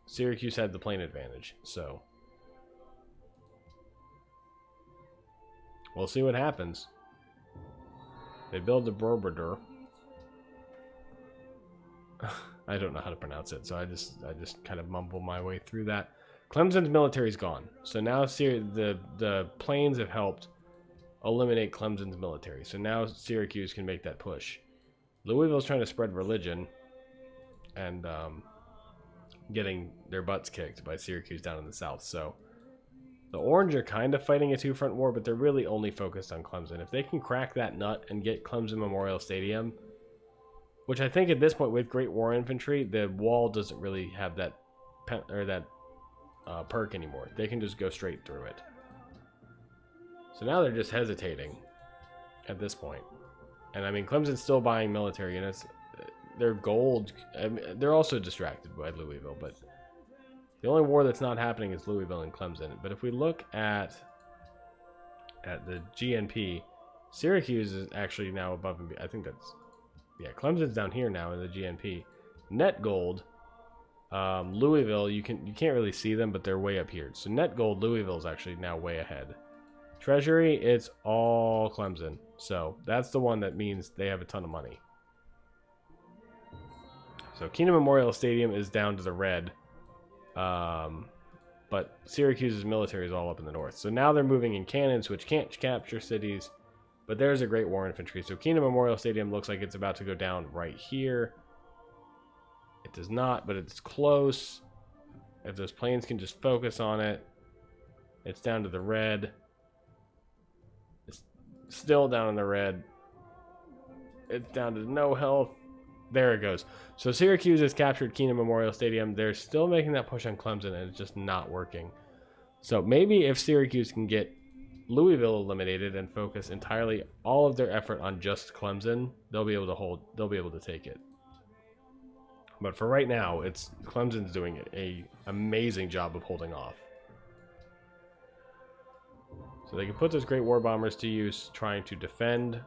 Syracuse had the plane advantage, so we'll see what happens. They build the Borbador. I don't know how to pronounce it, so I just kind of mumble my way through that. Clemson's military's gone, so now the planes have helped eliminate Clemson's military. So now Syracuse can make that push. Louisville's trying to spread religion and getting their butts kicked by Syracuse down in the south. So the Orange are kind of fighting a two-front war, but they're really only focused on Clemson. If they can crack that nut and get Clemson Memorial Stadium, which I think at this point with Great War Infantry, the wall doesn't really have that perk anymore. They can just go straight through it. So now they're just hesitating at this point. And I mean, Clemson's still buying military units. They're gold. I mean, they're also distracted by Louisville, but the only war that's not happening is Louisville and Clemson. But if we look at the GNP, Syracuse is actually now above and I think that's, yeah, Clemson's down here now in the GNP. Net gold, Louisville, you can't really see them, but they're way up here. So net gold, Louisville is actually now way ahead. Treasury, it's all Clemson. So that's the one that means they have a ton of money. So Keenan Memorial Stadium is down to the red. But Syracuse's military is all up in the north. So now they're moving in cannons, which can't capture cities. But there's a Great War Infantry. So Keenan Memorial Stadium looks like it's about to go down right here. It does not, but it's close. If those planes can just focus on it. It's down to the red. It's still down in the red. It's down to no health. There it goes. So Syracuse has captured Keenan Memorial Stadium. They're still making that push on Clemson, and it's just not working. So maybe if Syracuse can get Louisville eliminated and focus entirely all of their effort on just Clemson, they'll be able to take it. But for right now, it's Clemson's doing an amazing job of holding off. So they can put those Great War Bombers to use trying to defend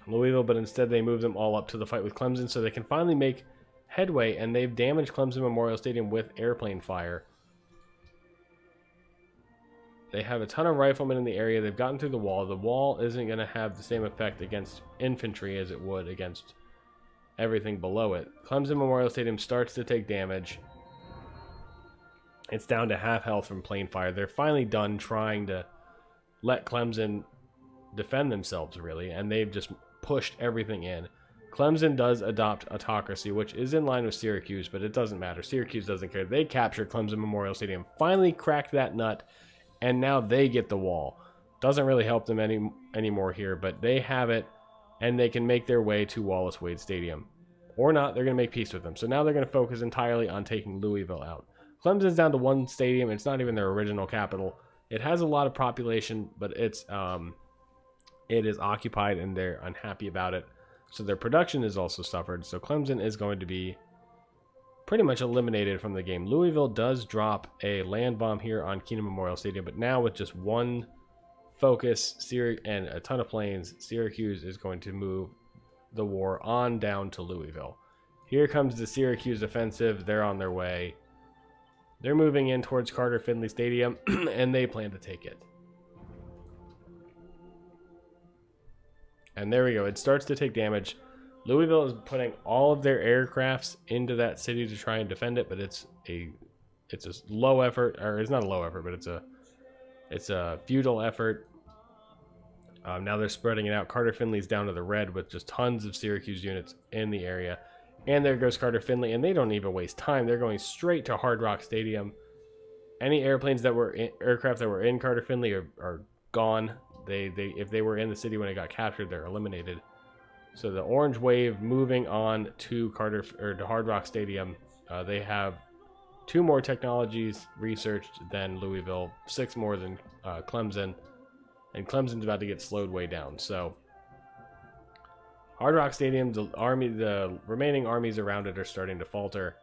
Louisville, but instead they move them all up to the fight with Clemson so they can finally make headway, and they've damaged Clemson Memorial Stadium with airplane fire. They have a ton of riflemen in the area. They've gotten through the wall. The wall isn't going to have the same effect against infantry as it would against everything below it. Clemson Memorial Stadium starts to take damage. It's down to half health from plane fire. They're finally done trying to let Clemson defend themselves, really, and they've just pushed everything in. Clemson does adopt autocracy, which is in line with Syracuse, but it doesn't matter. Syracuse doesn't care. They captured Clemson Memorial Stadium, finally cracked that nut, and now they get the wall. Doesn't really help them anymore here, but they have it, and they can make their way to Wallace Wade Stadium. Or not, they're going to make peace with them. So now they're going to focus entirely on taking Louisville out. Clemson's down to one stadium. It's not even their original capital. It has a lot of population, but it is occupied, and they're unhappy about it. So their production has also suffered. So Clemson is going to be pretty much eliminated from the game. Louisville does drop a land bomb here on Keenan Memorial Stadium, but now with just one focus and a ton of planes, Syracuse is going to move the war on down to Louisville. Here comes the Syracuse offensive. They're on their way. They're moving in towards Carter Finley Stadium, and they plan to take it. And there we go. It starts to take damage. Louisville is putting all of their aircrafts into that city to try and defend it, but it's a low effort, or it's not a low effort, but it's a futile effort. Now they're spreading it out. Carter Finley's down to the red with just tons of Syracuse units in the area. And there goes Carter Finley, and they don't even waste time. They're going straight to Hard Rock Stadium. Any aircraft that were in Carter Finley are gone. If they were in the city when it got captured, they're eliminated. So the Orange Wave moving on to Hard Rock Stadium. They have 2 more technologies researched than Louisville, 6 more than Clemson, and Clemson's about to get slowed way down. So Hard Rock Stadium, the remaining armies around it are starting to falter.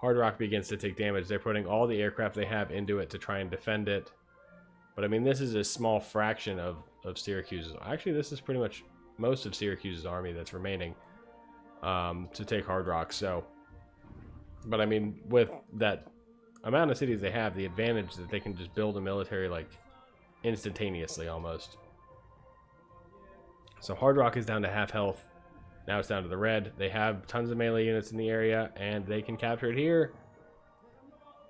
Hard Rock begins to take damage. They're putting all the aircraft they have into it to try and defend it. But I mean, this is a small fraction of Syracuse's. Actually, this is pretty much most of Syracuse's army that's remaining to take Hard Rock. So, but I mean, with that amount of cities they have, the advantage that they can just build a military like instantaneously almost. So Hard Rock is down to half health. Now it's down to the red. They have tons of melee units in the area, and they can capture it here.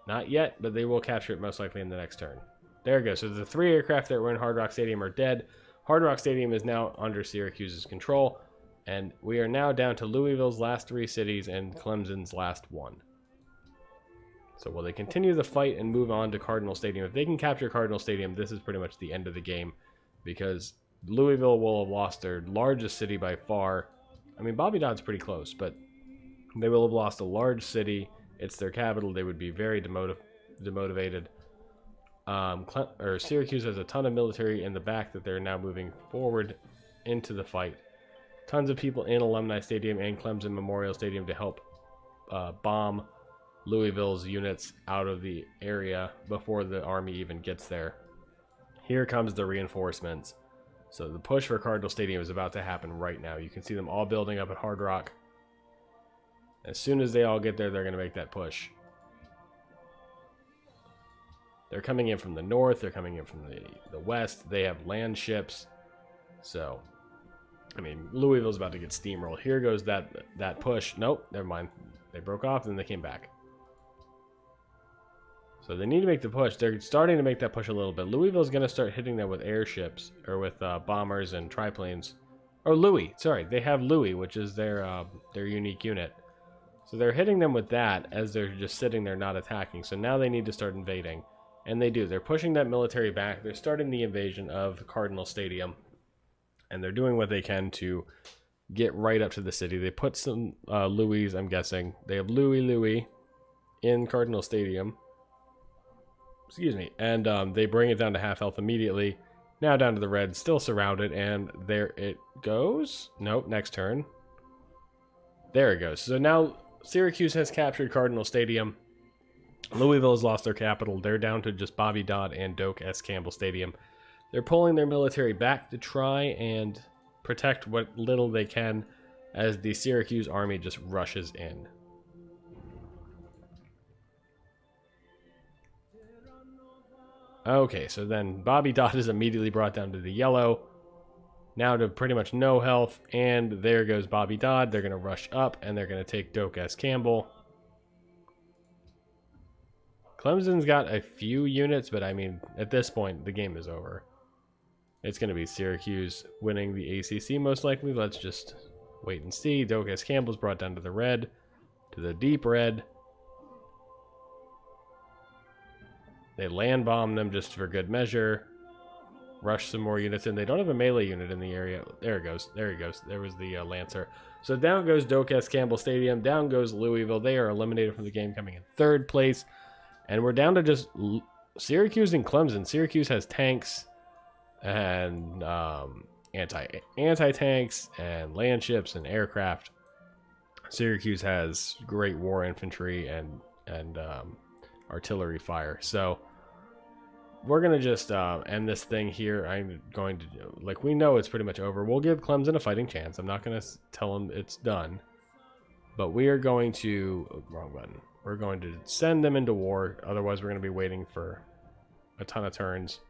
Not yet, but they will capture it most likely in the next turn. There it goes. So the 3 aircraft that were in Hard Rock Stadium are dead. Hard Rock Stadium is now under Syracuse's control, and we are now down to Louisville's last 3 cities and Clemson's last 1. So will they continue the fight and move on to Cardinal Stadium? If they can capture Cardinal Stadium, this is pretty much the end of the game, because Louisville will have lost their largest city by far. I mean, Bobby Dodd's pretty close, but they will have lost a large city. It's their capital. They would be very demotivated. Syracuse has a ton of military in the back that they're now moving forward into the fight. Tons of people in Alumni Stadium and Clemson Memorial Stadium to help bomb Louisville's units out of the area before the army even gets there. Here comes the reinforcements. So the push for Cardinal Stadium is about to happen right now. You can see them all building up at Hard Rock. As soon as they all get there, they're going to make that push. They're coming in from the north. They're coming in from the west. They have land ships. So, I mean, Louisville's about to get steamrolled. Here goes that push. Nope, never mind. They broke off, and then they came back. So they need to make the push. They're starting to make that push a little bit. Louisville's going to start hitting them with airships, or with bombers and triplanes. Or Louis. Sorry, they have Louis, which is their unique unit. So they're hitting them with that as they're just sitting there not attacking. So now they need to start invading. And they do. They're pushing that military back. They're starting the invasion of Cardinal Stadium. And they're doing what they can to get right up to the city. They put some Louis, I'm guessing. They have Louis in Cardinal Stadium. Excuse me. And they bring it down to half health immediately. Now down to the red, still surrounded. And there it goes. Nope, next turn. There it goes. So now Syracuse has captured Cardinal Stadium. Louisville has lost their capital. They're down to just Bobby Dodd and Doak S. Campbell Stadium. They're pulling their military back to try and protect what little they can as the Syracuse army just rushes in. Okay, so then Bobby Dodd is immediately brought down to the yellow. Now to pretty much no health, and there goes Bobby Dodd. They're going to rush up, and they're going to take Doak S. Campbell. Clemson's got a few units, but I mean, at this point, the game is over. It's going to be Syracuse winning the ACC most likely. Let's just wait and see. Doak S. Campbell's brought down to the red, to the deep red. They land bomb them just for good measure. Rush some more units in. They don't have a melee unit in the area. There it goes. There he goes. There was the Lancer. So down goes Doak S. Campbell Stadium. Down goes Louisville. They are eliminated from the game, coming in 3rd place. And we're down to just Syracuse and Clemson. Syracuse has tanks and anti-tanks and land ships and aircraft. Syracuse has great war infantry and artillery fire. So we're going to just end this thing here. I'm going to do, like, we know it's pretty much over. We'll give Clemson a fighting chance. I'm not going to tell them it's done. But we are going to, oh, wrong button. We're going to send them into war. Otherwise, we're going to be waiting for a ton of turns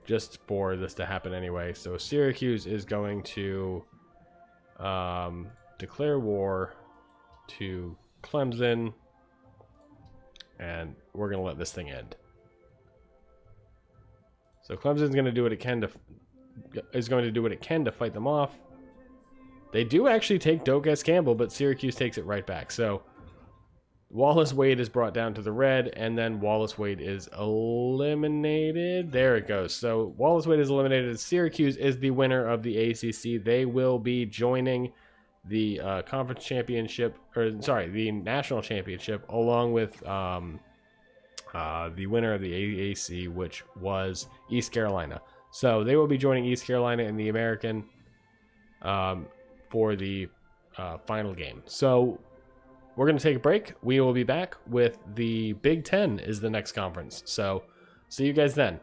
just for this to happen anyway. So Syracuse is going to declare war to Clemson, and we're going to let this thing end. So Clemson's going to do what it can to fight them off. They do actually take Doak S. Campbell, but Syracuse takes it right back. So Wallace Wade is brought down to the red, and then Wallace Wade is eliminated. There it goes. So Wallace Wade is eliminated. Syracuse is the winner of the ACC. They will be joining the conference championship, or sorry, the national championship, along with the winner of the AAC, which was East Carolina. So they will be joining East Carolina in the American for the final game. So we're going to take a break. We will be back with the Big Ten is the next conference. So see you guys then.